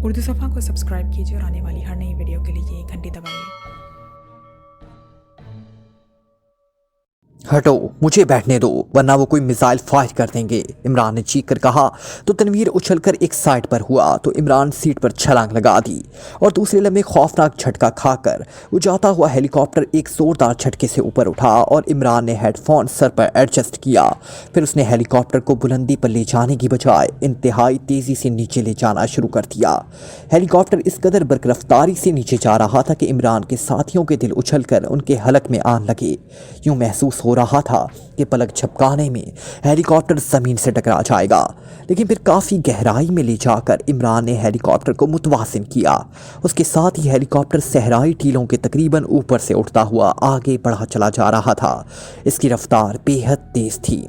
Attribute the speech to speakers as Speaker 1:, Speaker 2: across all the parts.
Speaker 1: उर्दू सफ़ा को सब्सक्राइब कीजिए और आने वाली हर नई वीडियो के लिए घंटी दबाइए।
Speaker 2: हटो, मुझे बैठने दो वरना वो कोई मिसाइल फायर कर देंगे, इमरान ने चीख कर कहा। तो तनवीर उछलकर एक साइड पर हुआ तो इमरान सीट पर छलांग लगा दी और दूसरे लम्हे खौफनाक झटका खाकर वो जाता हुआ हेलीकॉप्टर एक जोरदार झटके से ऊपर उठा और इमरान ने हेडफोन सर पर एडजस्ट किया। फिर उसने हेलीकॉप्टर को बुलंदी पर ले जाने की बजाय इंतहाई तेज़ी से नीचे ले जाना शुरू कर दिया। हेलीकॉप्टर इस कदर बरकरफ्तारी से नीचे जा रहा था कि इमरान के साथियों के दिल उछलकर उनके हलक में आन लगे। यूँ महसूस हो रहा था कि पलक झपकाने में हेलीकॉप्टर जमीन से टकरा जाएगा, लेकिन फिर काफ़ी गहराई में ले जाकर इमरान ने हेलीकॉप्टर को मुतवासिन किया। उसके साथ ही हेलीकॉप्टर सहराई टीलों के तकरीबन ऊपर से उठता हुआ आगे बढ़ा चला जा रहा था। इसकी रफ्तार बेहद तेज़ थी।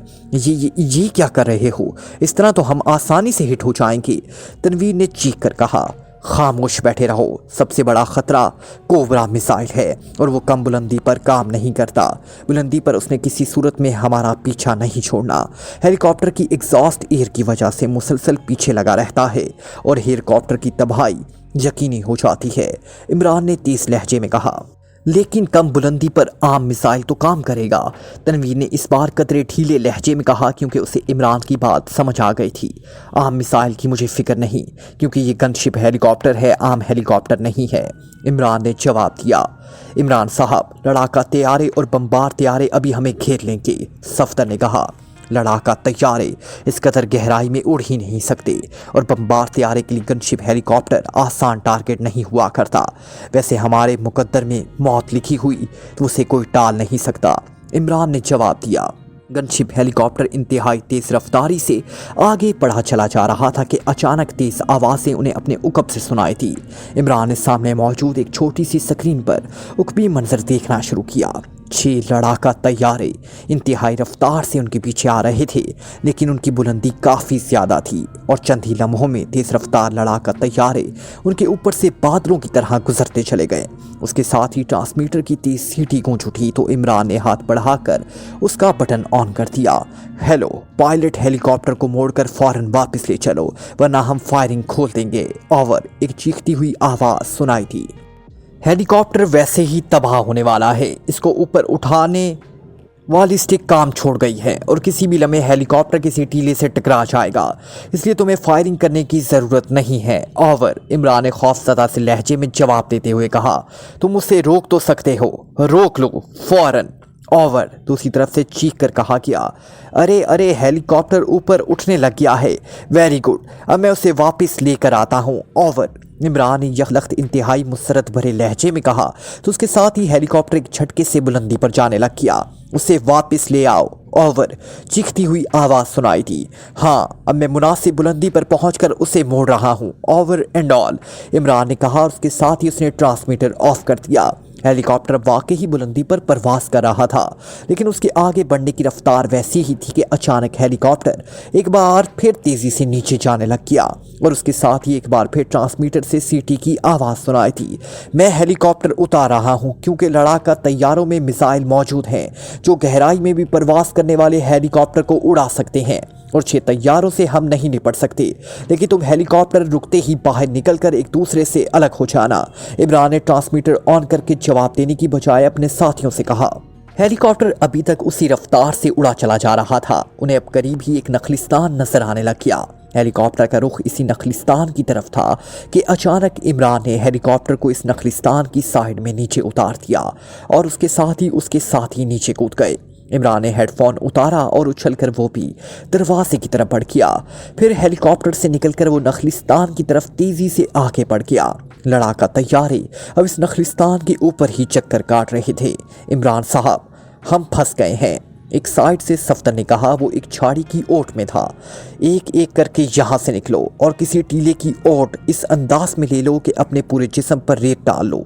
Speaker 2: ये क्या कर रहे हो? इस तरह तो हम आसानी से हिट हो जाएंगे, तनवीर ने चीख कर कहा। खामोश बैठे रहो, सबसे बड़ा खतरा कोबरा मिसाइल है और वो कम बुलंदी पर काम नहीं करता। बुलंदी पर उसने किसी सूरत में हमारा पीछा नहीं छोड़ना। हेलीकॉप्टर की एग्जॉस्ट एयर की वजह से मुसलसल पीछे लगा रहता है और हेलीकॉप्टर की तबाही यकीनी हो जाती है, इमरान ने तेज लहजे में कहा। लेकिन कम बुलंदी पर आम मिसाइल तो काम करेगा, तनवीर ने इस बार कतरे ढीले लहजे में कहा, क्योंकि उसे इमरान की बात समझ आ गई थी। आम मिसाइल की मुझे फिक्र नहीं, क्योंकि ये गनशिप हेलीकॉप्टर है, आम हेलीकॉप्टर नहीं है, इमरान ने जवाब दिया। इमरान साहब, लड़ाका तैयारे और बमबार तैयारे अभी हमें घेर लेंगे, सफदर ने कहा। लड़ाका तैयारे इस कदर गहराई में उड़ ही नहीं सकते और बमबार तैयारे के लिए गनशिप हेलीकॉप्टर आसान टारगेट नहीं हुआ करता। वैसे हमारे मुकद्दर में मौत लिखी हुई तो उसे कोई टाल नहीं सकता, इमरान ने जवाब दिया। गनशिप हेलीकॉप्टर इंतहाई तेज रफ्तारी से आगे बढ़ा चला जा रहा था कि अचानक तेज आवाज़ें उन्हें अपने उकब से सुनाई थी। इमरान ने सामने मौजूद एक छोटी सी स्क्रीन पर उकबी मंजर देखना शुरू किया। 6 लड़ाका तैयारे इंतहाई रफ्तार से उनके पीछे आ रहे थे, लेकिन उनकी बुलंदी काफ़ी ज़्यादा थी और चंद ही लम्हों में तेज़ रफ्तार लड़ाका तैयारे उनके ऊपर से बादलों की तरह गुजरते चले गए। उसके साथ ही ट्रांसमीटर की तेज सीटी गूंज उठी तो इमरान ने हाथ बढ़ाकर उसका बटन ऑन कर दिया। हेलो पायलट, हेलीकॉप्टर को मोड़कर फौरन वापस ले चलो वरना हम फायरिंग खोल देंगे, ओवर, एक चीखती हुई आवाज़ सुनाई थी। हेलीकॉप्टर वैसे ही तबाह होने वाला है, इसको ऊपर उठाने वाली स्टिक काम छोड़ गई है और किसी भी लम्हे हेलीकॉप्टर किसी टीले से टकरा जाएगा, इसलिए तुम्हें फायरिंग करने की ज़रूरत नहीं है, ओवर, इमरान ने खौफज़दा से लहजे में जवाब देते हुए कहा। तुम उसे रोक तो सकते हो, रोक लो फौरन, ओवर, दूसरी तरफ से चीख कर कहा गया। अरे हेलीकॉप्टर ऊपर उठने लग गया है, वेरी गुड, अब मैं उसे वापस लेकर आता हूँ, ओवर, इमरान ने यखलख्त इंतहाई मुसरत भरे लहजे में कहा तो उसके साथ ही हेलीकॉप्टर एक झटके से बुलंदी पर जाने लग गया। उसे वापस ले आओ, ओवर, चीखती हुई आवाज़ सुनाई थी। हाँ, अब मैं मुनासिब बुलंदी पर पहुंचकर उसे मोड़ रहा हूँ, ओवर एंड ऑल, इमरान ने कहा और उसके साथ ही उसने ट्रांसमीटर ऑफ कर दिया। हेलीकॉप्टर वाकई ही बुलंदी पर परवास कर रहा था, लेकिन उसके आगे बढ़ने की रफ्तार वैसी ही थी कि अचानक हेलीकॉप्टर एक बार फिर तेज़ी से नीचे जाने लग गया और उसके साथ ही एक बार फिर ट्रांसमीटर से सीटी की आवाज़ सुनाई थी। मैं हेलीकॉप्टर उतार रहा हूं, क्योंकि लड़ाका तैयारों में मिसाइल मौजूद हैं जो गहराई में भी परवास करने वाले हेलीकॉप्टर को उड़ा सकते हैं और 6 तैयारों से हम नहीं निपट सकते, लेकिन तुम हेलीकॉप्टर रुकते ही बाहर निकलकर एक दूसरे से अलग हो जाना, इमरान ने ट्रांसमीटर ऑन करके जवाब देने की बजाय अपने साथियों से कहा। हेलीकॉप्टर अभी तक उसी रफ्तार से उड़ा चला जा रहा था। उन्हें अब करीब ही एक नखलिस्तान नजर आने लग गया। हेलीकॉप्टर का रुख इसी नखलिस्तान की तरफ था कि अचानक इमरान ने हेलीकॉप्टर को इस नखलिस्तान की साइड में नीचे उतार दिया और उसके साथ ही नीचे कूद गए। इमरान ने हेडफोन उतारा और उछलकर वो भी दरवाजे की तरफ बढ़ गया। फिर हेलीकॉप्टर से निकलकर वो नखलिस्तान की तरफ तेज़ी से आगे बढ़ गया। लड़ाका तैयारे अब इस नखलिस्तान के ऊपर ही चक्कर काट रहे थे। इमरान साहब, हम फंस गए हैं, एक साइड से सफदर ने कहा। वो एक झाड़ी की ओट में था। एक एक करके यहाँ से निकलो और किसी टीले की ओट इस अंदाज में ले लो कि अपने पूरे जिस्म पर रेत डाल लो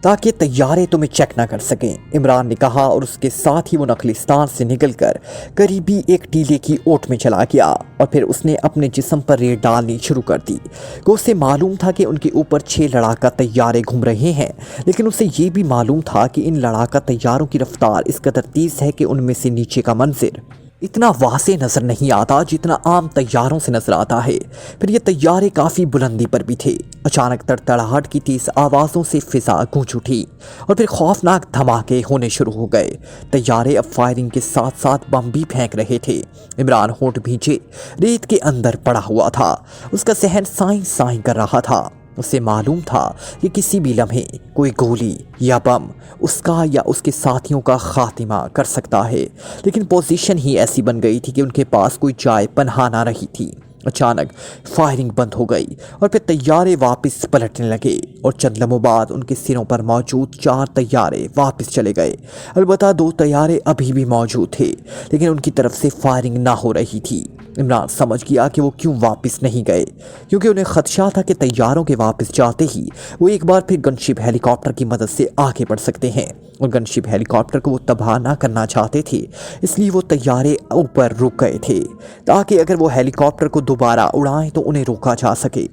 Speaker 2: ताकि तैयारे तुम्हें चेक ना कर सकें, इमरान ने कहा और उसके साथ ही वो नखलिस्तान से निकलकर करीबी एक टीले की ओट में चला गया और फिर उसने अपने जिस्म पर रेत डालनी शुरू कर दी। उसे मालूम था कि उनके ऊपर 6 लड़ाका तैयारे घूम रहे हैं, लेकिन उसे ये भी मालूम था कि इन लड़ाका तैयारों की रफ्तार इस कदर तेज़ है कि उनमें से नीचे का मंजर اتنا واضح نظر نہیں آتا جتنا عام طیاروں سے نظر آتا ہے۔ پھر یہ طیارے کافی بلندی پر بھی تھے۔ اچانک تڑتڑاہٹ کی تیز آوازوں سے فضا گونج اٹھی اور پھر خوفناک دھماکے ہونے شروع ہو گئے۔ طیارے اب فائرنگ کے ساتھ ساتھ بم بھی پھینک رہے تھے۔ عمران ہونٹ بھیجے ریت کے اندر پڑا ہوا تھا۔ اس کا ذہن سائیں سائیں کر رہا تھا۔ اسے معلوم تھا کہ کسی بھی لمحے کوئی گولی یا بم اس کا یا اس کے ساتھیوں کا خاتمہ کر سکتا ہے، لیکن پوزیشن ہی ایسی بن گئی تھی کہ ان کے پاس کوئی جائے پناہ نہ رہی تھی۔ اچانک فائرنگ بند ہو گئی اور پھر طیارے واپس پلٹنے لگے اور چند لمحوں بعد ان کے سروں پر موجود 4 طیارے واپس چلے گئے۔ البتہ 2 طیارے ابھی بھی موجود تھے، لیکن ان کی طرف سے فائرنگ نہ ہو رہی تھی۔ عمران سمجھ گیا کہ وہ کیوں واپس نہیں گئے، کیونکہ انہیں خدشہ تھا کہ طیاروں کے واپس جاتے ہی وہ ایک بار پھر گن شپ ہیلی کاپٹر کی مدد سے آگے بڑھ سکتے ہیں، اور گن شپ ہیلی کاپٹر کو وہ تباہ نہ کرنا چاہتے تھے۔ اس لیے وہ طیارے اوپر رک گئے تھے تاکہ اگر وہ ہیلی کاپٹر کو دوبارہ اڑائیں تو انہیں روکا جا سکے۔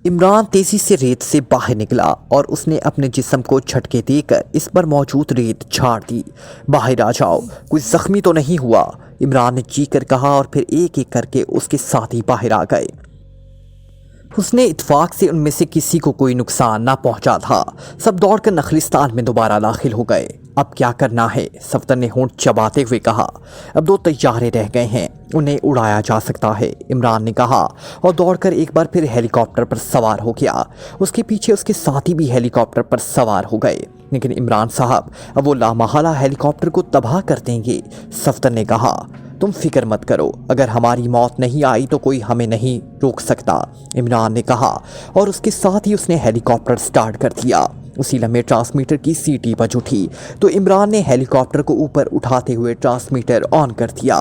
Speaker 2: عمران تیزی سے ریت سے باہر نکلا اور اس نے اپنے جسم کو جھٹکے دے کر اس پر موجود ریت جھاڑ دی۔ باہر آ جاؤ، کوئی زخمی تو نہیں ہوا؟ عمران نے چیخ کر کہا اور پھر ایک ایک کر کے اس کے ساتھی باہر آ گئے۔ اس نے اتفاق سے ان میں سے کسی کو کوئی نقصان نہ پہنچا تھا۔ سب دوڑ کر نخلستان میں دوبارہ داخل ہو گئے۔ اب کیا کرنا ہے؟ صفدر نے ہونٹ چباتے ہوئے کہا۔ اب 2 طیارے رہ گئے ہیں، انہیں اڑایا جا سکتا ہے، عمران نے کہا اور دوڑ کر ایک بار پھر ہیلی کاپٹر پر سوار ہو گیا۔ اس کے پیچھے اس کے ساتھی بھی ہیلی کاپٹر پر سوار ہو گئے، لیکن عمران صاحب اب وہ لامحالہ ہیلی کاپٹر کو تباہ کر دیں گے۔ صفدر نے کہا تم فکر مت کرو، اگر ہماری موت نہیں آئی تو کوئی ہمیں نہیں روک سکتا، عمران نے کہا، اور اس کے ساتھ ہی اس نے ہیلی کاپٹر سٹارٹ کر دیا۔ اسی لمحے ٹرانسمیٹر کی سیٹی بج اٹھی تو عمران نے ہیلی کاپٹر کو اوپر اٹھاتے ہوئے ٹرانسمیٹر آن کر دیا۔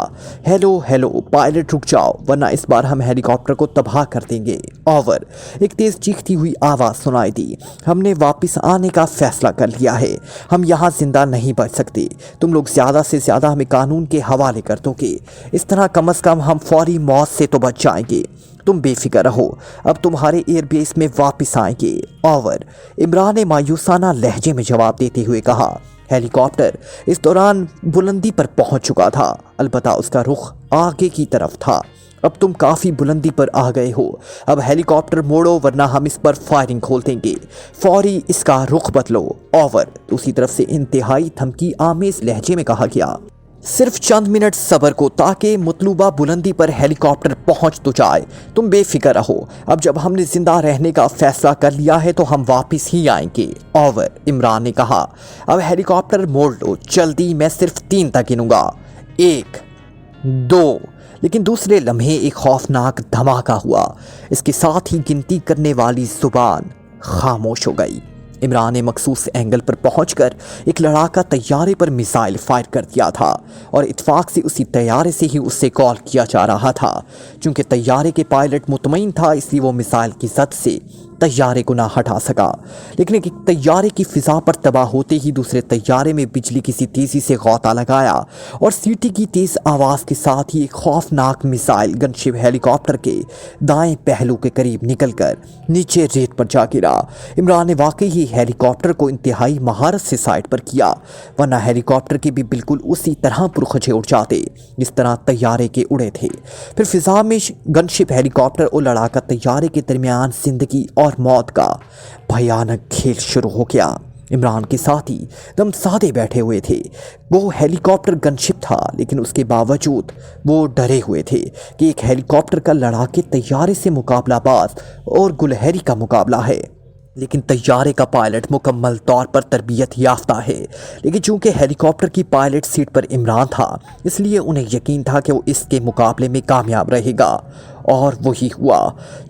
Speaker 2: ہیلو ہیلو پائلٹ، رک جاؤ ورنہ اس بار ہم ہیلی کاپٹر کو تباہ کر دیں گے، اوور۔ ایک تیز چیختی ہوئی آواز سنائی دی۔ ہم نے واپس آنے کا فیصلہ کر لیا ہے، ہم یہاں زندہ نہیں بچ سکتے، تم لوگ زیادہ سے زیادہ ہمیں قانون کے حوالے کر دو گے، اس طرح کم از کم ہم فوری موت سے تو بچ جائیں گے۔ تم بے فکر رہو، اب تمہارے ایئر بیس میں واپس آئیں گے، اوور۔ عمران نے مایوسانہ لہجے میں جواب دیتے ہوئے کہا۔ ہیلی کاپٹر اس دوران بلندی پر پہنچ چکا تھا، البتہ اس کا رخ آگے کی طرف تھا۔ اب تم کافی بلندی پر آ گئے ہو، اب ہیلی کاپٹر موڑو ورنہ ہم اس پر فائرنگ کھول دیں گے، فوری اس کا رخ بدلو، اوور۔ دوسری طرف سے انتہائی دھمکی آمیز لہجے میں کہا گیا۔ صرف چند منٹ صبر کو تاکہ مطلوبہ بلندی پر ہیلی کاپٹر پہنچ تو جائے، تم بے فکر رہو، اب جب ہم نے زندہ رہنے کا فیصلہ کر لیا ہے تو ہم واپس ہی آئیں گے، اوور، عمران نے کہا۔ اب ہیلی کاپٹر موڑ لو، جلدی، میں صرف 3 تک گنوں گا، 1 2۔ لیکن دوسرے لمحے ایک خوفناک دھماکہ ہوا، اس کے ساتھ ہی گنتی کرنے والی زبان خاموش ہو گئی۔ عمران نے مخصوص اینگل پر پہنچ کر ایک لڑاکا طیارے پر میزائل فائر کر دیا تھا، اور اتفاق سے اسی طیارے سے ہی اس سے کال کیا جا رہا تھا۔ چونکہ طیارے کے پائلٹ مطمئن تھا، اس لیے وہ میزائل کی زد سے طیارے کو نہ ہٹا سکا، لیکن ایک طیارے کی فضا پر تباہ ہوتے ہی دوسرے طیارے میں بجلی کسی تیزی سے غوطہ لگایا اور سیٹی کی تیز آواز کے ساتھ ہی ایک خوفناک میزائل گن شپ ہیلی کاپٹر کے دائیں پہلو کے قریب نکل کر نیچے ریت پر جا گرا۔ عمران نے واقعی ہی ہیلی کاپٹر کو انتہائی مہارت سے سائٹ پر کیا، ورنہ ہیلی کاپٹر کے بھی بالکل اسی طرح پرخچے اڑ جاتے جس طرح طیارے کے اڑے تھے۔ پھر فضا میں گن شپ ہیلی کاپٹر اور لڑاکا طیارے کے درمیان زندگی اور موت کا بھیانک کھیل شروع ہو گیا۔ عمران کے ساتھی دم سادے بیٹھے ہوئے تھے۔ وہ ہیلی کاپٹر گن شپ تھا، لیکن اس کے باوجود وہ ڈرے ہوئے تھے کہ ایک ہیلی کاپٹر کا لڑاکے طیارے سے مقابلہ باز اور گلہری کا مقابلہ ہے، لیکن طیارے کا پائلٹ مکمل طور پر تربیت یافتہ ہے۔ لیکن چونکہ ہیلی کاپٹر کی پائلٹ سیٹ پر عمران تھا، اس لیے انہیں یقین تھا کہ وہ اس کے مقابلے میں کامیاب رہے گا، اور وہی ہوا۔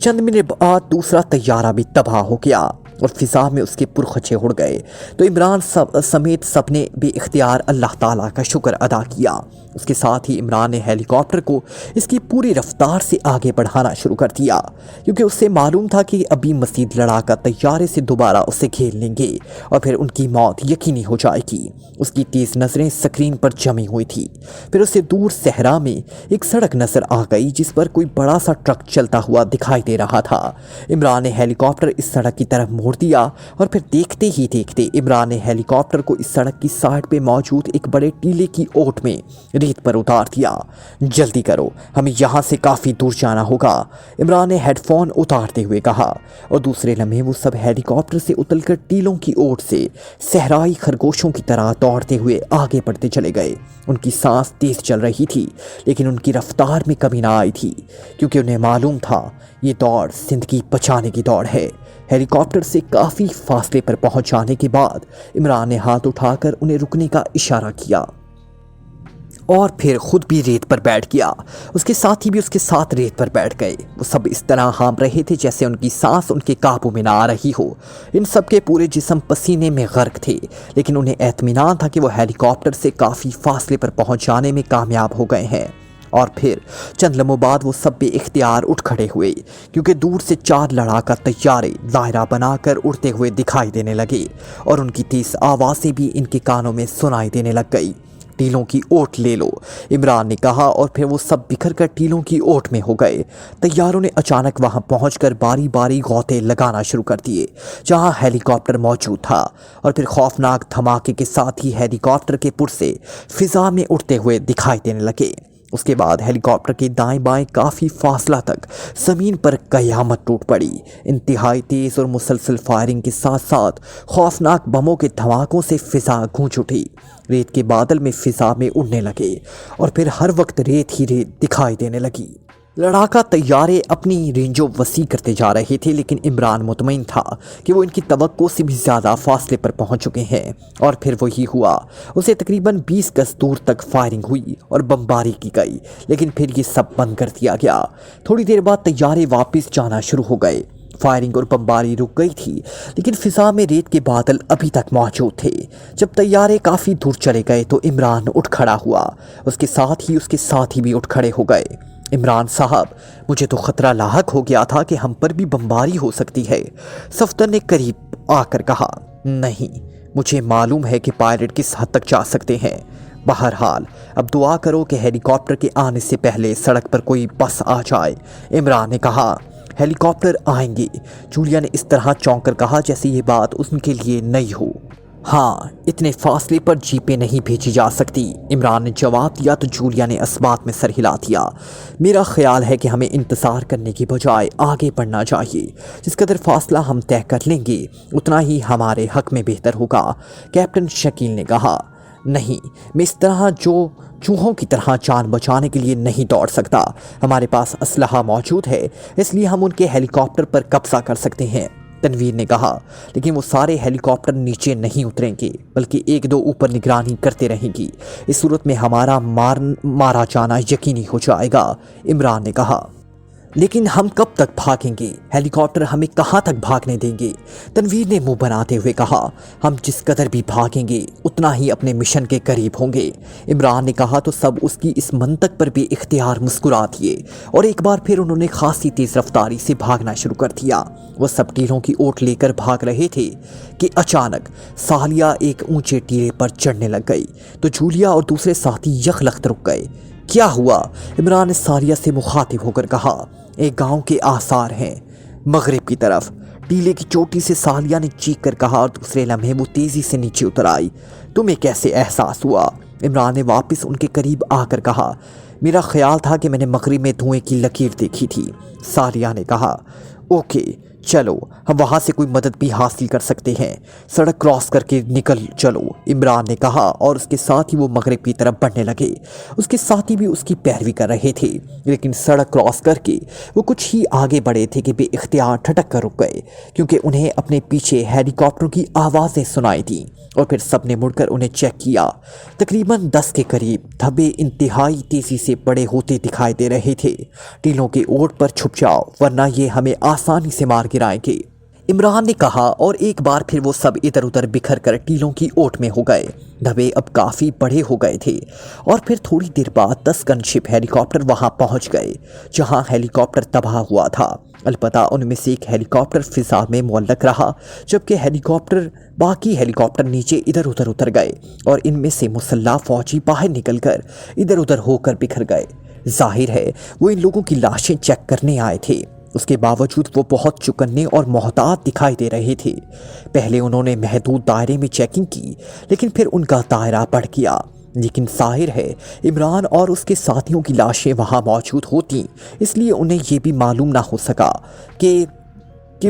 Speaker 2: چند منٹ بعد دوسرا طیارہ بھی تباہ ہو گیا اور فضا میں اس کے پرخچے اڑ گئے تو عمران سمیت سب نے بے اختیار اللہ تعالیٰ کا شکر ادا کیا۔ اس کے ساتھ ہی عمران نے ہیلی کاپٹر کو اس کی پوری رفتار سے آگے بڑھانا شروع کر دیا، کیونکہ اسے معلوم تھا کہ ابھی مزید لڑاکا طیارے سے دوبارہ اسے گھیر لیں گے اور پھر ان کی موت یقینی ہو جائے گی۔ اس کی تیز نظریں سکرین پر جمی ہوئی تھی۔ پھر اسے دور صحرا میں ایک سڑک نظر آ گئی جس پر کوئی بڑا سا ٹرک چلتا ہوا دکھائی دے رہا تھا۔ عمران نے ہیلی کاپٹر اس سڑک کی طرف موڑ دیا اور پھر دیکھتے ہی دیکھتے عمران نے ہیلی کاپٹر کو اس سڑک کی سائڈ پہ موجود ایک بڑے ٹیلے کی اوٹ میں रेत पर उतार दिया। जल्दी करो, हमें यहाँ से काफ़ी दूर जाना होगा, इमरान ने हेडफोन उतारते हुए कहा। और दूसरे लम्हे वो सब हेलीकॉप्टर से उतरकर टीलों की ओर से सहराई खरगोशों की तरह दौड़ते हुए आगे बढ़ते चले गए। उनकी सांस तेज चल रही थी, लेकिन उनकी रफ्तार में कमी ना आई थी, क्योंकि उन्हें मालूम था ये दौड़ जिंदगी बचाने की दौड़ है। हेलीकॉप्टर से काफ़ी फासले पर पहुंच जाने के बाद इमरान ने हाथ उठाकर उन्हें रुकने का इशारा किया और फिर खुद भी रेत पर बैठ गया। उसके साथी भी उसके साथ रेत पर बैठ गए। वो सब इस तरह हाँप रहे थे जैसे उनकी सांस उनके काबू में ना आ रही हो। इन सब के पूरे जिस्म पसीने में गर्क थे, लेकिन उन्हें एतमीनान था कि वो हेलीकॉप्टर से काफ़ी फासले पर पहुंच जाने में कामयाब हो गए हैं। और फिर चंद लम्हों बाद वो सब बेइख्तियार उठ खड़े हुए, क्योंकि दूर से 4 लड़ाका तैयारे दायरा बनाकर उड़ते हुए दिखाई देने लगे और उनकी तेज आवाज़ें भी इनके कानों में सुनाई देने लग गई। टीलों की ओट ले लो, इमरान ने कहा, और फिर वो सब बिखर कर टीलों की ओट में हो गए। तैयारों ने अचानक वहां पहुंचकर बारी बारी गौते लगाना शुरू कर दिए जहां हेलीकॉप्टर मौजूद था। और फिर खौफनाक धमाके के साथ ही हेलीकॉप्टर के पुर्जे फिजा में उड़ते हुए दिखाई देने लगे। उसके बाद हेलीकॉप्टर के दाएं बाएं काफ़ी फासला तक ज़मीन पर कयामत टूट पड़ी। इंतहाई तेज़ और मुसलसल फायरिंग के साथ साथ खौफनाक बमों के धमाकों से फ़िज़ा गूंज उठी। रेत के बादल में फ़िज़ा में उड़ने लगे और फिर हर वक्त रेत ही रेत दिखाई देने लगी। लड़ाका तैयारे अपनी रेंजो वसी करते जा रहे थे, लेकिन इमरान मुतमईन था कि वो इनकी तवक्को से भी ज़्यादा फासले पर पहुंच चुके हैं। और फिर वही हुआ, उसे तकरीबन 20 गज दूर तक फायरिंग हुई और बमबारी की गई, लेकिन फिर ये सब बंद कर दिया गया। थोड़ी देर बाद तैयारे वापस जाना शुरू हो गए। फायरिंग और बमबारी रुक गई थी, लेकिन फिजा में रेत के बादल अभी तक मौजूद थे। जब तैयारे काफ़ी दूर चले गए तो इमरान उठ खड़ा हुआ, उसके साथ ही भी उठ खड़े हो गए। इमरान साहब, मुझे तो ख़तरा लाहक हो गया था कि हम पर भी बमबारी हो सकती है, सफदर ने करीब आकर कहा। नहीं, मुझे मालूम है कि पायलट किस हद तक जा सकते हैं। बहरहाल अब दुआ करो कि हेलीकॉप्टर के आने से पहले सड़क पर कोई बस आ जाए, इमरान ने कहा। हेलीकॉप्टर आएंगे, जूलिया ने इस तरह चौंक कर कहा जैसे ये बात उनके लिए नई हो। हाँ, इतने फासले पर जीपें नहीं भेजी जा सकती, इमरान ने जवाब दिया। तो जूलिया ने इस्बात में सर हिला दिया। मेरा ख्याल है कि हमें इंतज़ार करने की बजाय आगे बढ़ना चाहिए। जिस कदर फासला हम तय कर लेंगे उतना ही हमारे हक में बेहतर होगा, कैप्टन शकील ने कहा। नहीं, मैं इस तरह चूहों की तरह जान बचाने के लिए नहीं दौड़ सकता। हमारे पास असलहा मौजूद है, इसलिए हम उनके हेलीकॉप्टर पर कब्जा कर सकते हैं, तनवीर ने कहा। लेकिन वो सारे हेलीकॉप्टर नीचे नहीं उतरेंगे, बल्कि 1-2 ऊपर निगरानी करते रहेंगी। इस सूरत में हमारा मारा जाना यकीनी हो जाएगा, इमरान ने कहा। लेकिन हम कब तक भागेंगे? हेलीकॉप्टर हमें कहाँ तक भागने देंगे? तनवीर ने मुंह बनाते हुए कहा। हम जिस कदर भी भागेंगे उतना ही अपने मिशन के करीब होंगे, इमरान ने कहा। तो सब उसकी इस मंतक पर भी इख्तियार मुस्कुरा दिए और एक बार फिर उन्होंने खासी तेज रफ्तारी से भागना शुरू कर दिया। वो सब टीलों की ओट लेकर भाग रहे थे कि अचानक सालिया एक ऊंचे टीले पर चढ़ने लग गई। तो जूलिया और दूसरे साथी यखलख्त रुक गए। क्या हुआ? इमरान ने सालिया से मुखातिब होकर कहा। एक गांव के आसार हैं, मगरिब की तरफ, टीले की चोटी से सालिया ने चीख कर कहा। और दूसरे लम्हे वो तेजी से नीचे उतर आई। तुम्हें कैसे एहसास हुआ? इमरान ने वापस उनके करीब आकर कहा। मेरा ख्याल था कि मैंने मगरिब में धुएं की लकीर देखी थी, सालिया ने कहा। ओके, चलो, हम वहाँ से कोई मदद भी हासिल कर सकते हैं। सड़क क्रॉस करके निकल चलो, इमरान ने कहा। और उसके साथ ही वो मगरिब की तरफ बढ़ने लगे। उसके साथी भी उसकी पैरवी कर रहे थे, लेकिन सड़क क्रॉस करके वो कुछ ही आगे बढ़े थे कि बेइख्तियार ठटक कर रुक गए, क्योंकि उन्हें अपने पीछे हेलीकॉप्टर की आवाज़ें सुनाई दी। और फिर सबने मुड़कर उन्हें चेक किया। तकरीबन 10 के करीब धब्बे इंतहाई तेज़ी से बड़े होते दिखाई दे रहे थे। टीलों की ओट पर छुप जाओ, वरना ये हमें आसानी से मार गिराएंगे, इमरान ने कहा। और एक बार फिर वो सब इधर उधर बिखर कर टीलों की ओट में हो गए। धब्बे अब काफ़ी बड़े हो गए थे। और फिर थोड़ी देर बाद 10 गनशिप हेलीकॉप्टर वहां पहुंच गए जहां हेलीकॉप्टर तबाह हुआ था। अलबत्ता उनमें से एक हेलीकॉप्टर फिजा में मुअल्लक रहा, जबकि बाकी हेलीकॉप्टर नीचे इधर उधर उतर गए और इनमें से मुसल्लह फौजी बाहर निकलकर इधर उधर होकर बिखर गए। जाहिर है वो इन लोगों की लाशें चेक करने आए थे। उसके बावजूद वो बहुत चौकन्ने और मोहतात दिखाई दे रहे थे। पहले उन्होंने महदूद दायरे में चेकिंग की, लेकिन फिर उनका दायरा बढ़ गया। لیکن ظاہر ہے عمران اور اس کے ساتھیوں کی لاشیں وہاں موجود ہوتی، اس لیے انہیں یہ بھی معلوم نہ ہو سکا کہ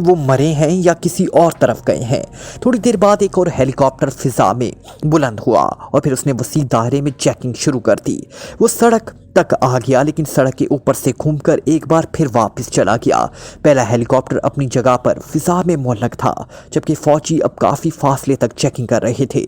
Speaker 2: وہ مرے ہیں یا کسی اور طرف گئے ہیں۔ تھوڑی دیر بعد ایک اور ہیلی کاپٹر فضا میں بلند ہوا اور پھر اس نے وسیع دائرے میں چیکنگ شروع کر دی۔ وہ سڑک تک آ گیا لیکن سڑک کے اوپر سے گھوم کر ایک بار پھر واپس چلا گیا۔ پہلا ہیلی کاپٹر اپنی جگہ پر فضا میں معلق تھا، جبکہ فوجی اب کافی فاصلے تک چیکنگ کر رہے تھے۔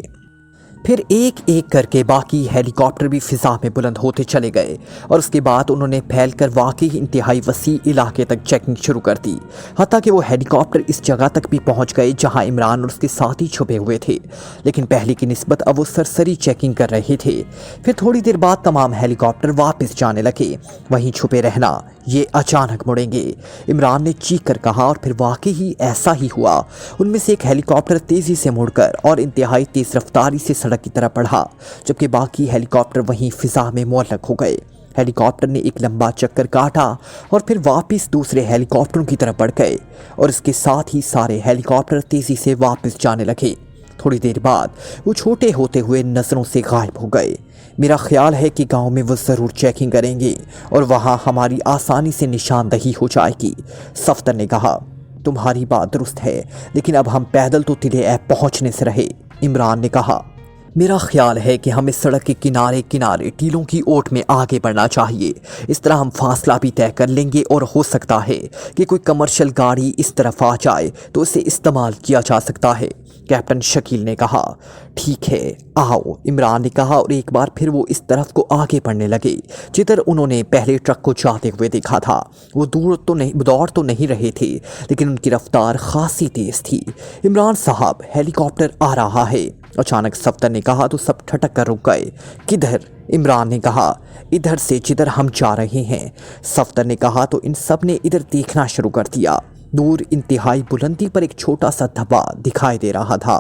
Speaker 2: پھر ایک ایک کر کے باقی ہیلی کاپٹر بھی فضا میں بلند ہوتے چلے گئے اور اس کے بعد انہوں نے پھیل کر واقعی انتہائی وسیع علاقے تک چیکنگ شروع کر دی، حتیٰ کہ وہ ہیلی کاپٹر اس جگہ تک بھی پہنچ گئے جہاں عمران اور اس کے ساتھی چھپے ہوئے تھے، لیکن پہلے کی نسبت اب وہ سرسری چیکنگ کر رہے تھے۔ پھر تھوڑی دیر بعد تمام ہیلی کاپٹر واپس جانے لگے۔ وہیں چھپے رہنا، یہ اچانک مڑیں گے، عمران نے چیخ کر کہا، اور پھر واقعی ایسا ہی ہوا۔ ان میں سے ایک ہیلی کاپٹر تیزی سے مڑ کر اور انتہائی تیز رفتاری سے سڑک کی طرف بڑھا، جبکہ باقی ہیلی کاپٹر وہیں فضا میں معلق ہو گئے۔ ہیلی کاپٹر نے ایک لمبا چکر کاٹا اور پھر واپس دوسرے ہیلی کاپٹروں کی طرف بڑھ گئے اور اس کے ساتھ ہی سارے ہیلی کاپٹر تیزی سے واپس جانے لگے۔ تھوڑی دیر بعد وہ چھوٹے ہوتے ہوئے نظروں سے غائب ہو گئے۔ میرا خیال ہے کہ گاؤں میں وہ ضرور چیکنگ کریں گے اور وہاں ہماری آسانی سے نشاندہی ہو جائے گی، صفدر نے کہا۔ تمہاری بات درست ہے، لیکن اب ہم پیدل تو تلے ایپ پہنچنے سے رہے، عمران نے کہا۔ میرا خیال ہے کہ ہمیں سڑک کے کنارے کنارے ٹیلوں کی اوٹ میں آگے بڑھنا چاہیے، اس طرح ہم فاصلہ بھی طے کر لیں گے اور ہو سکتا ہے کہ کوئی کمرشل گاڑی اس طرف آ جائے تو اسے استعمال کیا جا سکتا ہے، کیپٹن شکیل نے کہا۔ ٹھیک ہے، آؤ، عمران نے کہا، اور ایک بار پھر وہ اس طرف کو آگے بڑھنے لگے جدھر انہوں نے پہلے ٹرک کو جاتے ہوئے دیکھا تھا۔ وہ دوڑ تو نہیں رہے تھے، لیکن ان کی رفتار خاصی تیز تھی۔ عمران صاحب، ہیلی کاپٹر آ رہا ہے، اچانک صفدر نے کہا تو سب ٹھٹک کر رک گئے۔ کدھر؟ عمران نے کہا۔ ادھر سے جدھر ہم جا رہے ہیں، صفدر نے کہا تو ان سب نے ادھر دیکھنا شروع کر دیا۔ دور انتہائی بلندی پر ایک چھوٹا سا دھبا دکھائی دے رہا تھا۔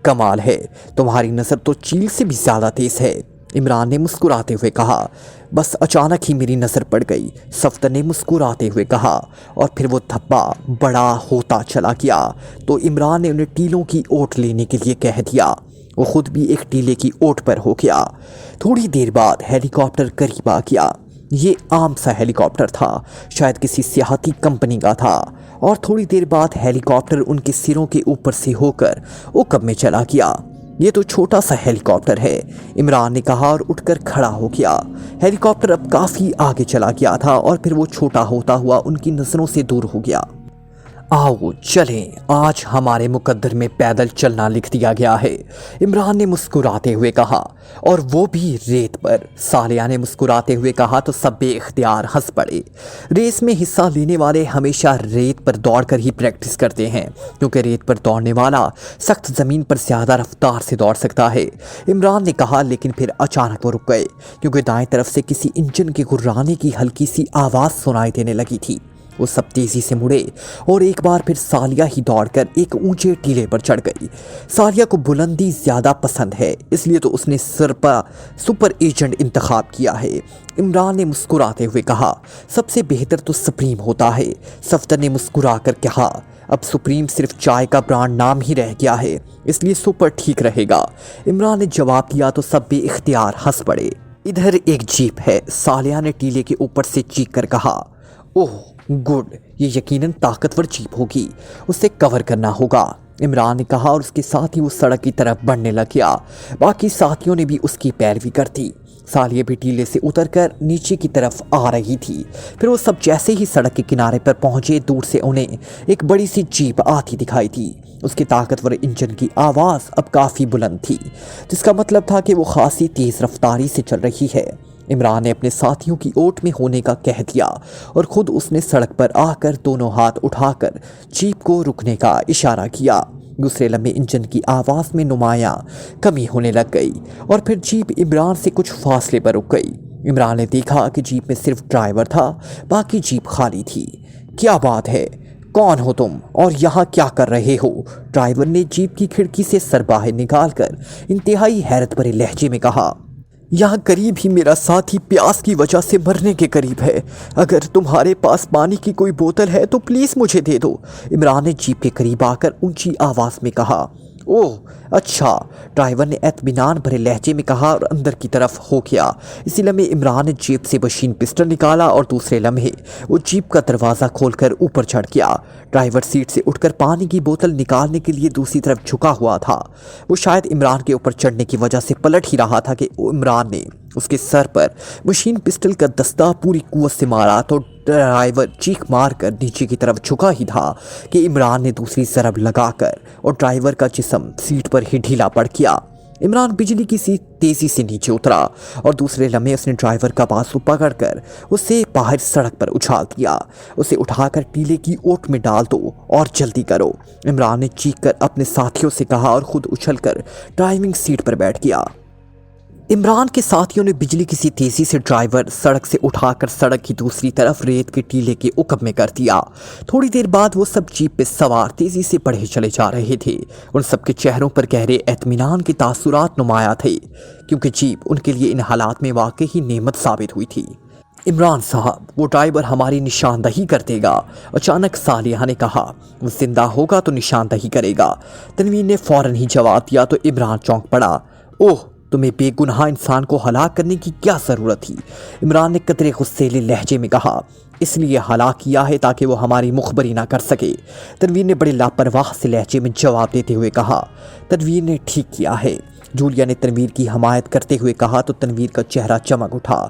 Speaker 2: کمال ہے، تمہاری نظر تو چیل سے بھی زیادہ تیز ہے، عمران نے مسکراتے ہوئے کہا۔ بس اچانک ہی میری نظر پڑ گئی، صفدر نے مسکراتے ہوئے کہا، اور پھر وہ دھبا بڑا ہوتا چلا گیا تو عمران نے انہیں ٹیلوں کی اوٹ لینے کے لیے کہہ دیا۔ وہ خود بھی ایک ٹیلے کی اوٹ پر ہو گیا۔ تھوڑی دیر بعد ہیلی کاپٹر قریب آ گیا۔ یہ عام سا ہیلی کاپٹر تھا، شاید کسی سیاحتی کمپنی کا تھا، اور تھوڑی دیر بعد ہیلی کاپٹر ان کے سروں کے اوپر سے ہو کر عقب میں چلا گیا۔ یہ تو چھوٹا سا ہیلی کاپٹر ہے، عمران نے کہا اور اٹھ کر کھڑا ہو گیا۔ ہیلی کاپٹر اب کافی آگے چلا گیا تھا اور پھر وہ چھوٹا ہوتا ہوا ان کی نظروں سے دور ہو گیا۔ آؤ چلیں، آج ہمارے مقدر میں پیدل چلنا لکھ دیا گیا ہے، عمران نے مسکراتے ہوئے کہا، اور وہ بھی ریت پر، سالیہ نے مسکراتے ہوئے کہا تو سب بے اختیار ہنس پڑے۔ ریس میں حصہ لینے والے ہمیشہ ریت پر دوڑ کر ہی پریکٹس کرتے ہیں، کیونکہ ریت پر دوڑنے والا سخت زمین پر زیادہ رفتار سے دوڑ سکتا ہے، عمران نے کہا، لیکن پھر اچانک وہ رک گئے کیونکہ دائیں طرف سے کسی انجن کے گھرانے کی ہلکی سی آواز سنائی دینے لگی تھی۔ وہ سب تیزی سے مڑے اور ایک بار پھر سالیہ ہی دوڑ کر ایک اونچے ٹیلے پر چڑھ گئی۔ سالیہ کو بلندی زیادہ پسند ہے، اس لیے تو اس نے سپر ایجنٹ انتخاب کیا ہے، عمران نے مسکراتے ہوئے کہا۔ سب سے بہتر تو سپریم ہوتا ہے، صفدر نے مسکرا کر کہا۔ اب سپریم صرف چائے کا برانڈ نام ہی رہ گیا ہے، اس لیے سپر ٹھیک رہے گا، عمران نے جواب دیا تو سب بے اختیار ہنس پڑے۔ ادھر ایک جیپ ہے، سالیہ نے ٹیلے کے اوپر سے چیخ کر کہا۔ اوہ گڈ، یہ یقیناً طاقتور جیپ ہوگی، اسے کور کرنا ہوگا، عمران نے کہا، اور اس کے ساتھ ہی وہ سڑک کی طرف بڑھنے لگ گیا۔ باقی ساتھیوں نے بھی اس کی پیروی کر دی۔ سالیہ بھی ٹیلے سے اتر کر نیچے کی طرف آ رہی تھی۔ پھر وہ سب جیسے ہی سڑک کے کنارے پر پہنچے، دور سے انہیں ایک بڑی سی جیپ آتی دکھائی دی۔ اس کے طاقتور انجن کی آواز اب کافی بلند تھی، جس کا مطلب تھا کہ وہ خاصی تیز رفتاری سے چل رہی ہے۔ عمران نے اپنے ساتھیوں کی اوٹ میں ہونے کا کہہ دیا اور خود اس نے سڑک پر آ کر دونوں ہاتھ اٹھا کر جیپ کو رکنے کا اشارہ کیا۔ دوسرے لمحے انجن کی آواز میں نمایاں کمی ہونے لگ گئی اور پھر جیپ عمران سے کچھ فاصلے پر رک گئی۔ عمران نے دیکھا کہ جیپ میں صرف ڈرائیور تھا، باقی جیپ خالی تھی۔ کیا بات ہے؟ کون ہو تم اور یہاں کیا کر رہے ہو؟ ڈرائیور نے جیپ کی کھڑکی سے سر باہر نکال کر انتہائی حیرت بھرے لہجے میں کہا۔ یہاں قریب ہی میرا ساتھی پیاس کی وجہ سے مرنے کے قریب ہے، اگر تمہارے پاس پانی کی کوئی بوتل ہے تو پلیز مجھے دے دو، عمران نے جیپ کے قریب آ کر اونچی آواز میں کہا۔ ओह अच्छा, ड्राइवर ने एतमीनान भरे लहजे में कहा और अंदर की तरफ हो गया। इसी लम्हे इमरान ने जेब से मशीन पिस्टल निकाला और दूसरे लम्हे वो जीप का दरवाज़ा खोलकर ऊपर चढ़ गया। ड्राइवर सीट से उठकर पानी की बोतल निकालने के लिए दूसरी तरफ झुका हुआ था। वो शायद इमरान के ऊपर चढ़ने की वजह से पलट ही रहा था कि इमरान ने उसके सर पर मशीन पिस्टल का दस्ता पूरी कुव्वत से मारा तो ड्राइवर चीख मारकर नीचे की तरफ झुका ही था कि इमरान ने दूसरी ज़रब लगाकर और ड्राइवर का जिस्म सीट पर ही ढीला पड़ गया। इमरान बिजली की सी तेज़ी से नीचे उतरा और दूसरे लम्हे उसने ड्राइवर का बाजू पकड़कर उसे बाहर सड़क पर उछाल दिया। उसे उठाकर टीले की ओट में डाल दो और जल्दी करो, इमरान ने चीख कर अपने साथियों से कहा और खुद उछलकर ड्राइविंग सीट पर बैठ गया। इमरान के साथियों ने बिजली की सी तेज़ी से ड्राइवर सड़क से उठाकर सड़क की दूसरी तरफ रेत के टीले के उकब में कर दिया। थोड़ी देर बाद वो सब जीप पे सवार तेज़ी से बढ़े चले जा रहे थे। उन सबके चेहरों पर गहरे एतमीनान के तासुरात नुमाया थे, क्योंकि जीप उनके लिए इन हालात में वाकई ही नेमत साबित हुई थी। इमरान साहब, वो ड्राइवर हमारी निशानदही कर देगा, अचानक सालिहा ने कहा। वो जिंदा होगा तो निशानदही करेगा, तनवीर ने फ़ौरन ही जवाब दिया तो इमरान चौंक पड़ा। ओह, तुम्हें बेगुनाह इंसान को हलाक करने की क्या ज़रूरत थी? इमरान ने कतरे गुस्सेले लहजे में कहा। इसलिए हलाक किया है ताकि वो हमारी मुखबरी ना कर सके, तनवीर ने बड़े लापरवाह से लहजे में जवाब देते हुए कहा। तनवीर ने ठीक किया है, जूलिया ने तनवीर की हमायत करते हुए कहा तो तनवीर का चेहरा चमक उठा।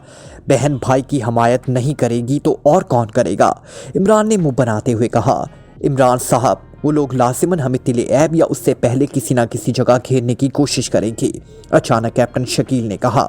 Speaker 2: बहन भाई की हमायत नहीं करेगी तो और कौन करेगा? इमरान ने मुंह बनाते हुए कहा। इमरान साहब, वो लोग लाजिमन हमें तिले ऐब या उससे पहले किसी ना किसी जगह घेरने की कोशिश करेंगे, अचानक कैप्टन शकील ने कहा।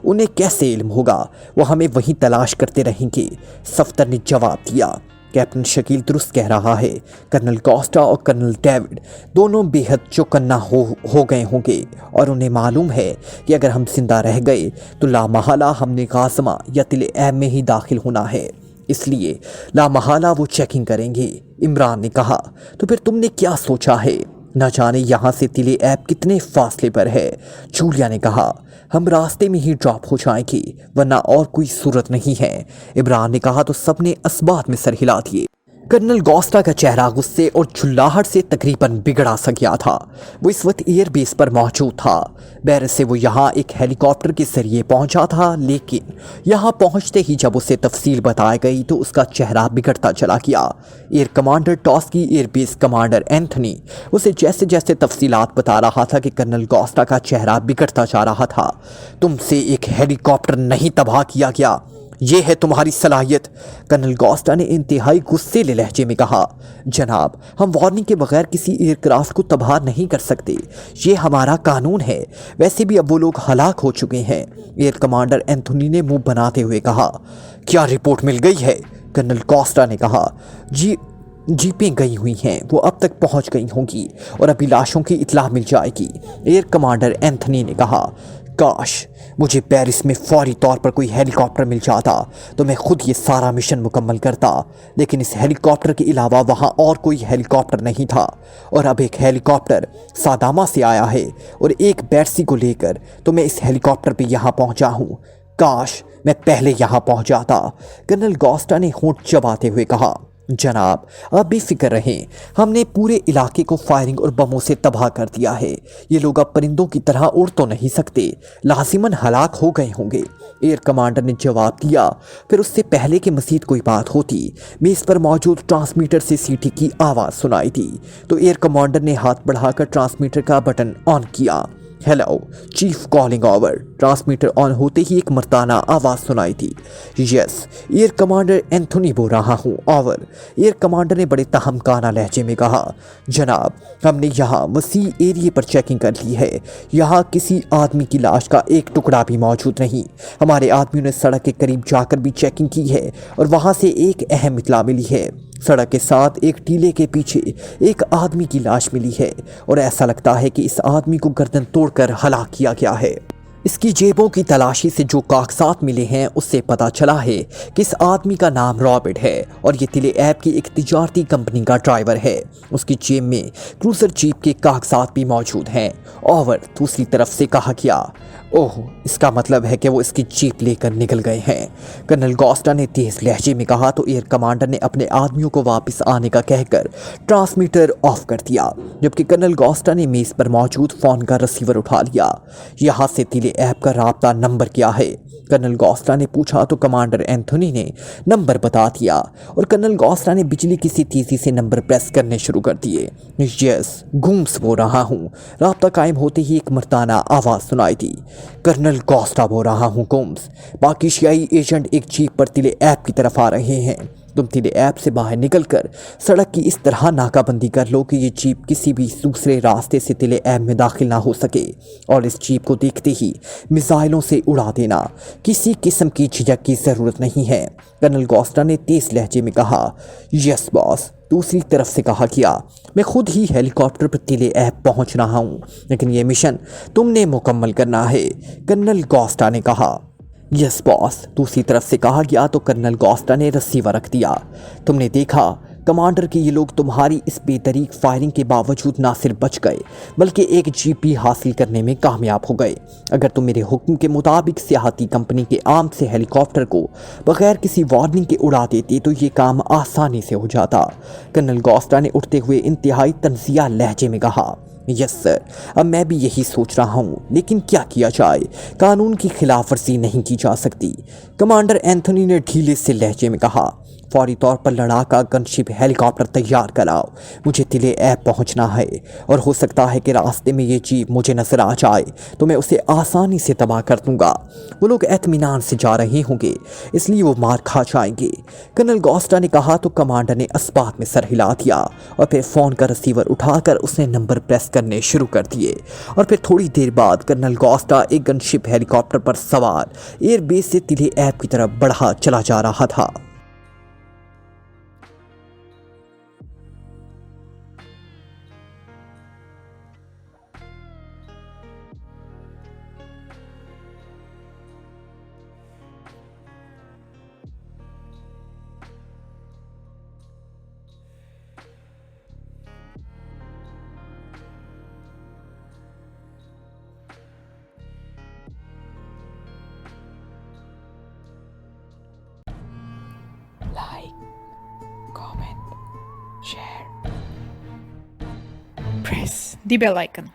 Speaker 2: उन्हें कैसे इल्म होगा? वो हमें वहीं तलाश करते रहेंगे, सफ्तर ने जवाब दिया। कैप्टन शकील दुरुस्त कह रहा है। कर्नल कोस्टा और कर्नल डेविड दोनों बेहद चौकन्ना हो गए होंगे और उन्हें मालूम है कि अगर हम जिंदा रह गए तो लामहला हमने गाज़मा या तिले ऐब में ही दाखिल होना है, इसलिए लामहला वो चेकिंग करेंगे, इमरान ने कहा। तो फिर तुमने क्या सोचा है? न जाने यहाँ से तिले ऐब कितने फासले पर है, जूलिया ने कहा। हम रास्ते में ही ड्रॉप हो जाएंगे, वरना और कोई सूरत नहीं है, इमरान ने कहा तो सबने असबात में सर हिला दिए। कर्नल कोस्टा का चेहरा गुस्से और झुल्लाहट से तकरीबन बिगड़ा सा गया था। वो इस वक्त एयर बेस पर मौजूद था। बैर से वो यहाँ एक हेलीकॉप्टर के जरिए पहुंचा था, लेकिन यहाँ पहुंचते ही जब उसे तफसील बताई गई तो उसका चेहरा बिगड़ता चला गया। एयर कमांडर टॉस की एयर बेस कमांडर एंथनी उसे जैसे जैसे तफसीलात बता रहा था कि कर्नल कोस्टा का चेहरा बिगड़ता जा रहा था। तुमसे एक हेलीकॉप्टर नहीं तबाह किया गया, ये है तुम्हारी सलाहियत, कर्नल कोस्टा ने इंतहाई गुस्सेले लहजे में कहा। जनाब, हम वार्निंग के बगैर किसी एयरक्राफ्ट को तबाह नहीं कर सकते, ये हमारा कानून है। वैसे भी अब वो लोग हलाक हो चुके हैं, एयर कमांडर एंथोनी ने मुंह बनाते हुए कहा। क्या रिपोर्ट मिल गई है? कर्नल कोस्टा ने कहा। जीपें गई हुई हैं, वो अब तक पहुंच गई होंगी और अभी लाशों की इत्तला मिल जाएगी, एयर कमांडर एंथनी ने कहा। काश मुझे पेरिस में फौरी तौर पर कोई हेलीकॉप्टर मिल जाता तो मैं खुद ये सारा मिशन मुकम्मल करता, लेकिन इस हेलीकॉप्टर के अलावा वहाँ और कोई हेलीकॉप्टर नहीं था और अब एक हेलीकॉप्टर सादामा से आया है और एक बैटसी को लेकर तो मैं इस हेलीकॉप्टर पे यहाँ पहुँचा हूँ। काश मैं पहले यहाँ पहुँच जाता, कर्नल कोस्टा ने होंठ चबाते हुए कहा। जनाब, आप बेफिक्र रहें, हमने पूरे इलाके को फायरिंग और बमों से तबाह कर दिया है। ये लोग अब परिंदों की तरह उड़ तो नहीं सकते, लाजिमन हलाक हो गए होंगे, एयर कमांडर ने जवाब दिया। फिर उससे पहले कि मज़ीद कोई बात होती, मेज़ पर मौजूद ट्रांसमीटर से सीटी की आवाज़ सुनाई दी तो एयर कमांडर ने हाथ बढ़ाकर ट्रांसमीटर का बटन ऑन किया। Hello chief, calling over. Transmitter on होते ही एक मर्दाना आवाज़ सुनाई थी। यस, एयर कमांडर एंथोनी बोल रहा हूँ, ओवर। एयर कमांडर ने बड़े तहमकाना लहजे में कहा। जनाब, हमने यहाँ वसी एरिए पर चेकिंग कर ली है, यहाँ किसी आदमी की लाश का एक टुकड़ा भी मौजूद नहीं। हमारे आदमियों ने सड़क के करीब जाकर भी चेकिंग की है और वहाँ से एक अहम इत्तला मिली है। सड़क के साथ एक टीले के पीछे एक आदमी की लाश मिली है और ऐसा लगता है कि इस आदमी को गर्दन तोड़कर हलाक किया गया है। इसकी जेबों की तलाशी से जो कागजात मिले हैं उससे पता चला है कि इस आदमी का नाम रॉबर्ट है और ये तिले ऐप की एक तिजारती कंपनी का ड्राइवर है। उसकी जेब में क्रूजर जीप के कागजात भी मौजूद हैं। और दूसरी तरफ से कहा गया, ओह, इसका मतलब है कि वो इसकी जीप लेकर निकल गए हैं। कर्नल गोस्टा ने तेज लहजे में कहा तो एयर कमांडर ने अपने आदमियों को वापस आने का कहकर ट्रांसमीटर ऑफ कर दिया, जबकि कर्नल गोस्टा ने मेज पर मौजूद फोन का रिसीवर उठा लिया। यहाँ से तिले ऐप का राब्ता नंबर क्या है? कर्नल गोस्टा ने पूछा तो कमांडर एंथोनी ने नंबर बता दिया और कर्नल गोस्टा ने बिजली की सी तेजी से नंबर प्रेस करने शुरू कर दिए। यस, गुम्स बोल रहा हूँ। राब्ता कायम होते ही एक मर्दाना आवाज़ सुनाई दी। कर्नल गोस्टा बोल रहा हूँ गुम्स। बाकी शियाई एजेंट एक जीप पर तिले ऐप की तरफ आ रहे हैं। तुम तिले ऐप से बाहर निकलकर सड़क की इस तरह नाकाबंदी कर लो कि ये जीप किसी भी दूसरे रास्ते से तिले ऐप में दाखिल ना हो सके और इस जीप को देखते ही मिसाइलों से उड़ा देना। किसी किस्म की झिझक की ज़रूरत नहीं है। कर्नल गोस्टा ने तेज लहजे में कहा। Yes boss. दूसरी तरफ से कहा गया, मैं खुद ही हेलीकॉप्टर पर तिले ऐप पहुंच रहा हूं, लेकिन यह मिशन तुमने मुकम्मल करना है, कर्नल गोस्टा ने कहा। Yes boss. दूसरी तरफ से कहा गया तो कर्नल गोस्टा ने रिसीवर रख दिया। तुमने देखा कमांडर कि ये लोग तुम्हारी इस बेतरीक फायरिंग के बावजूद ना सिर्फ बच गए बल्कि एक जीप भी हासिल करने में कामयाब हो गए। अगर तुम मेरे हुक्म के मुताबिक सियाहती कंपनी के आम से हेलीकॉप्टर को बगैर किसी वार्निंग के उड़ा देते तो ये काम आसानी से हो जाता। कर्नल गोस्टा ने उठते हुए इंतहाई तंजिया लहजे में कहा। यस सर, अब मैं भी यही सोच रहा हूँ, लेकिन क्या किया जाए? कानून की खिलाफ वर्जी नहीं की जा सकती, कमांडर एंथोनी ने ढीले से लहजे में कहा। फौरी तौर पर लड़ाका गनशिप हेलीकॉप्टर तैयार कराओ, मुझे तिले ऐप पहुंचना है और हो सकता है कि रास्ते में ये जीप मुझे नजर आ जाए तो मैं उसे आसानी से तबाह कर दूंगा। वो लोग एतमीनान से जा रहे होंगे, इसलिए वो मार खा जाएंगे, कर्नल गोस्टा ने कहा तो कमांडर ने इस्पात में सर हिला दिया और फिर फ़ोन का रिसीवर उठाकर उसने नंबर प्रेस करने शुरू कर दिए। और फिर थोड़ी देर बाद कर्नल गोस्टा एक गनशिप हेलीकॉप्टर पर सवार एयरबेस से तिले ऐप की तरफ बढ़ा चला जा रहा था।
Speaker 1: Like, comment, share, press the bell icon.